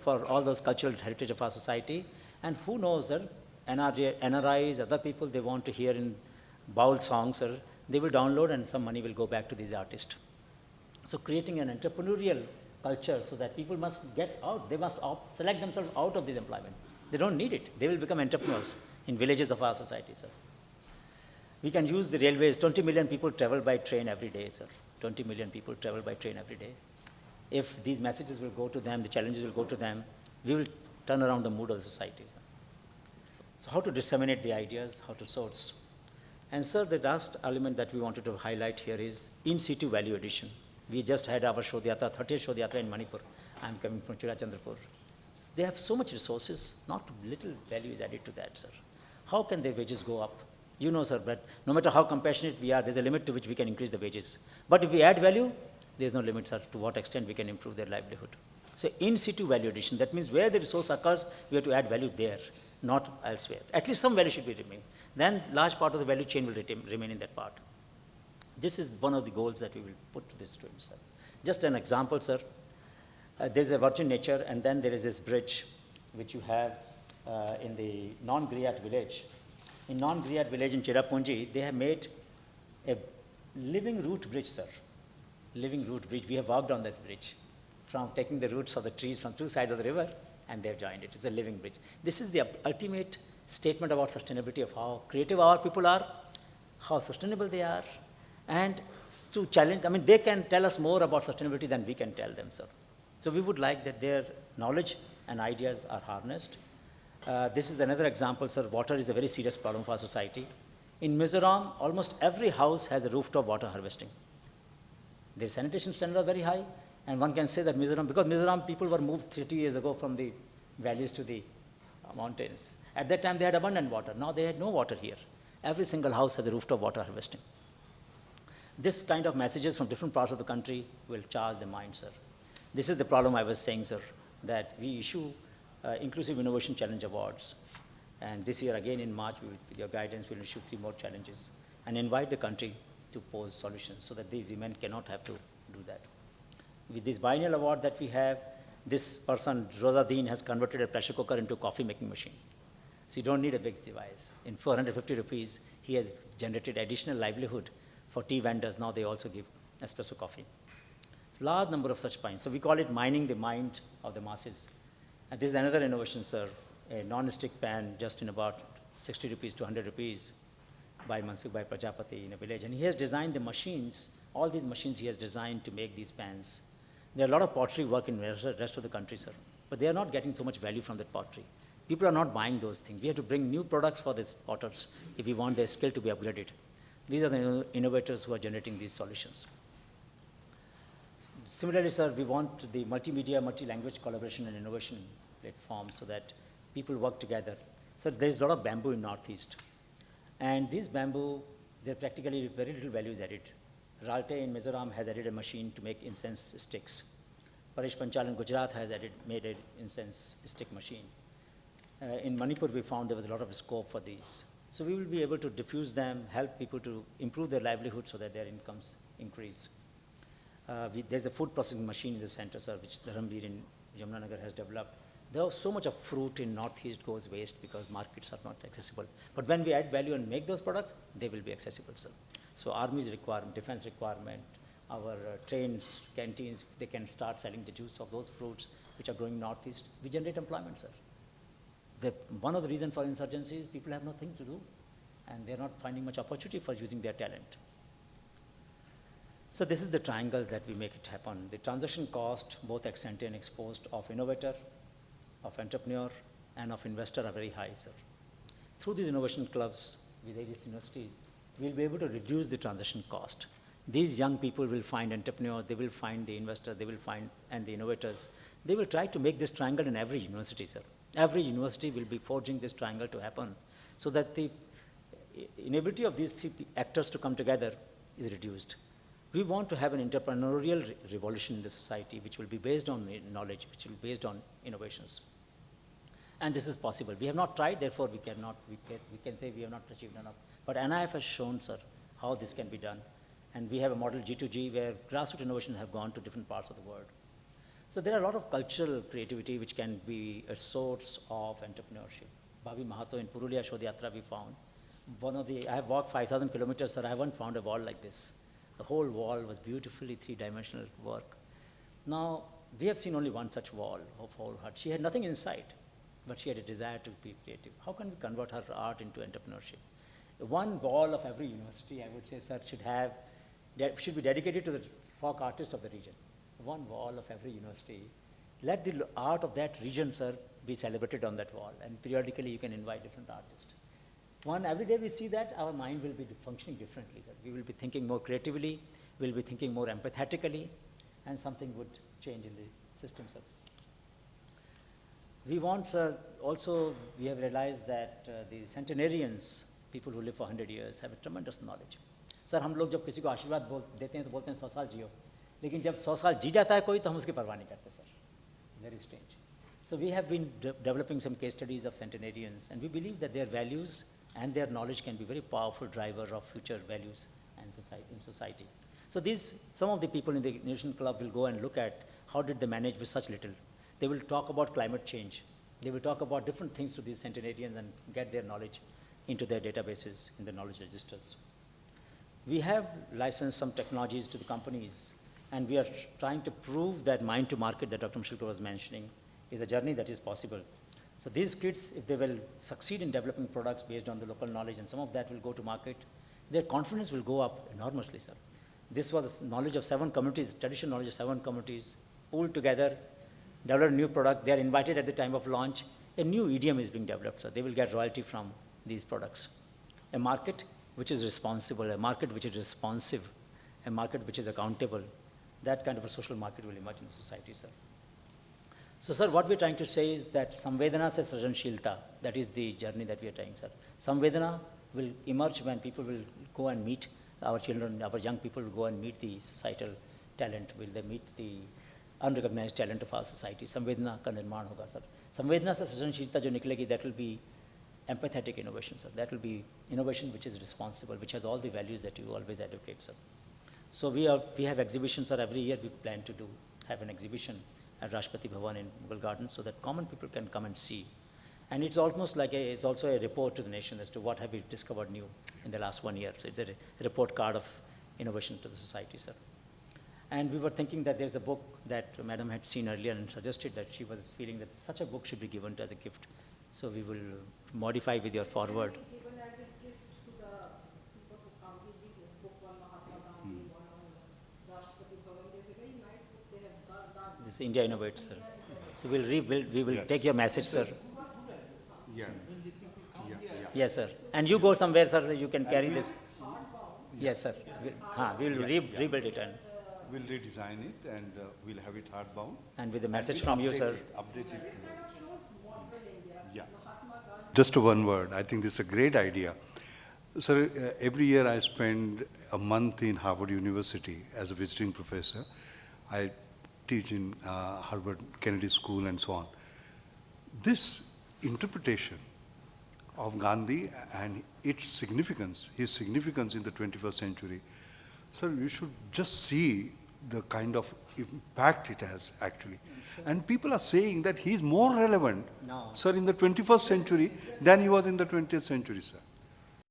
for all those cultural heritage of our society. And who knows, sir, NRIs, other people, they want to hear in baul songs, sir, they will download and some money will go back to these artists. So creating an entrepreneurial culture so that people must get out, they must select themselves out of this employment. They don't need it. They will become entrepreneurs in villages of our society, sir. We can use the railways. 20 million people travel by train every day, sir. 20 million people travel by train every day. If these messages will go to them, the challenges will go to them, we will turn around the mood of the society, sir. So how to disseminate the ideas, how to source. And sir, the last element that we wanted to highlight here is in situ value addition. We just had our Shodhyatra, 30th Shodhyatra in Manipur. I'm coming from Churachandrapur. They have so much resources, not little value is added to that, sir. How can their wages go up? You know, sir, but no matter how compassionate we are, there's a limit to which we can increase the wages. But if we add value, there's no limit, sir, to what extent we can improve their livelihood. So in situ value addition, that means where the resource occurs, we have to add value there, not elsewhere. At least some value should be remain. Then large part of the value chain will remain in that part. This is one of the goals that we will put to the students, sir. Just an example, sir. There's a virgin nature, and then there is this bridge, which you have in the non-griot village. In non-griot village in Cherrapunji, they have made a living root bridge, sir. Living root bridge. We have walked on that bridge, from taking the roots of the trees from two sides of the river, and they've joined it. It's a living bridge. This is the ultimate statement about sustainability of how creative our people are, how sustainable they are, and to challenge, I mean, they can tell us more about sustainability than we can tell them, sir. So we would like that their knowledge and ideas are harnessed. This is another example, sir. Water is a very serious problem for our society. In Mizoram, almost every house has a rooftop water harvesting. Their sanitation standards are very high, and one can say that Mizoram, because Mizoram people were moved 30 years ago from the valleys to the mountains. At that time, they had abundant water. Now they had no water here. Every single house has a rooftop water harvesting. This kind of messages from different parts of the country will charge the mind, sir. This is the problem I was saying, sir, that we issue Inclusive Innovation Challenge Awards. And this year, again in March, with your guidance, we'll issue 3 more challenges and invite the country to pose solutions so that the women cannot have to do that. With this biennial award that we have, this person, Rosa Dean, has converted a pressure cooker into a coffee making machine. So you don't need a big device. In 450 rupees, he has generated additional livelihood for tea vendors. Now they also give espresso coffee. It's a large number of such pints. So we call it mining the mind of the masses. And this is another innovation, sir. A non-stick pan just in about 60 rupees to 100 rupees by Mansukh Bhai Prajapati in a village. And he has designed the machines, all these machines he has designed to make these pans. There are a lot of pottery work in the rest of the country, sir. But they are not getting so much value from that pottery. People are not buying those things. We have to bring new products for these potters if we want their skill to be upgraded. These are the innovators who are generating these solutions. Similarly, sir, we want the multimedia, multi-language collaboration and innovation platform so that people work together. So there's a lot of bamboo in Northeast. And this bamboo, there practically very little value is added. Ralte in Mizoram has added a machine to make incense sticks. Paresh Panchal in Gujarat has made an incense stick machine. In Manipur, we found there was a lot of scope for these. So we will be able to diffuse them, help people to improve their livelihood so that their incomes increase. There's a food processing machine in the center, sir, which Dharamveer in Yamunanagar has developed. There was so much of fruit in Northeast goes waste because markets are not accessible. But when we add value and make those products, they will be accessible, sir. So army's requirement, defense requirement, our trains, canteens, they can start selling the juice of those fruits which are growing in Northeast. We generate employment, sir. One of the reasons for insurgency is people have nothing to do, and they're not finding much opportunity for using their talent. So this is the triangle that we make it happen. The transaction cost, both ex ante and ex post, of innovator, of entrepreneur, and of investor are very high, sir. Through these innovation clubs with various universities, we'll be able to reduce the transaction cost. These young people will find entrepreneurs, they will find the investor, they will find, and the innovators. They will try to make this triangle in every university, sir. Every university will be forging this triangle to happen so that the inability of these 3 actors to come together is reduced. We want to have an entrepreneurial revolution in the society which will be based on knowledge, which will be based on innovations. And this is possible. We have not tried, therefore we can say we have not achieved enough. But NIF has shown, sir, how this can be done. And we have a model G2G where grassroots innovation have gone to different parts of the world. So there are a lot of cultural creativity which can be a source of entrepreneurship. Bhavi Mahato in Purulia Shodhyatra we found. I have walked 5,000 kilometers, sir, I haven't found a wall like this. The whole wall was beautifully three-dimensional work. Now, we have seen only one such wall of whole heart. She had nothing inside, but she had a desire to be creative. How can we convert her art into entrepreneurship? One wall of every university, I would say, sir, should be dedicated to the folk artists of the region. One wall of every university. Let the art of that region, sir, be celebrated on that wall, and periodically you can invite different artists. Every day we see that, our mind will be functioning differently. Sir. We will be thinking more creatively, we'll be thinking more empathetically, and something would change in the system, sir. We want, sir, also we have realized that the centenarians, people who live for 100 years, have a tremendous knowledge. Sir, हम लोग जब किसी को आशीर्वाद देते हैं तो बोलते हैं 100 साल जियो, लेकिन जब 100 साल जी जाता है कोई तो हम उसकी परवाह नहीं करते, sir. Very strange. So we have been developing some case studies of centenarians, and we believe that their values and their knowledge can be very powerful driver of future values and in society. So some of the people in the Nation Club will go and look at how did they manage with such little. They will talk about climate change. They will talk about different things to these centenarians and get their knowledge into their databases, in the knowledge registers. We have licensed some technologies to the companies, and we are trying to prove that mind to market that Dr. Mashelkar was mentioning is a journey that is possible. So these kids, if they will succeed in developing products based on the local knowledge, and some of that will go to market, their confidence will go up enormously, sir. This was knowledge of 7 communities, traditional knowledge of 7 communities, pooled together, developed a new product. They are invited at the time of launch. A new idiom is being developed, so they will get royalty from these products. A market which is responsible, a market which is responsive, a market which is accountable, that kind of a social market will emerge in the society, sir. So, sir, what we're trying to say is that Samvedana se Srijanshilta, that is the journey that we are trying, sir. Samvedana will emerge when people will go and meet our children, our young people will go and meet the societal talent, will they meet the unrecognized talent of our society. Samvedana ka nirman hoga, sir. Samvedana se Srijanshilta jo niklegi, that will be empathetic innovation, sir. That will be innovation which is responsible, which has all the values that you always advocate, sir. So we have exhibitions, sir. Every year we plan to have an exhibition at Rashtrapati Bhavan in Mughal Gardens so that common people can come and see. And it's almost like it's also a report to the nation as to what have we discovered new in the last 1 year. So it's a report card of innovation to the society, sir. And we were thinking that there's a book that Madam had seen earlier and suggested that she was feeling that such a book should be given as a gift. So we will modify with your forward. Given as a gift to the people who come, we give this book on Mahatma Gandhi, one on Rashtrapati Bhavan. There's a very nice book they have done. This India Innovates, sir. So we'll rebuild, we will take your message, sir. Yeah. Yes, sir. And you go somewhere, sir, you can carry this. Yes, sir. We will rebuild it and We'll redesign it and we'll have it hardbound. and with the message from you, sir. Update it. This kind of shows modern India. Yeah. Mahatma Gandhi. Just one word. I think this is a great idea. Sir, every year I spend a month in Harvard University as a visiting professor. I teach in Harvard Kennedy School and so on. This interpretation of Gandhi and its significance, his significance in the 21st century, sir, you should just see the kind of impact it has actually. And people are saying that he is more relevant, No. sir, in the 21st century than he was in the 20th century, sir.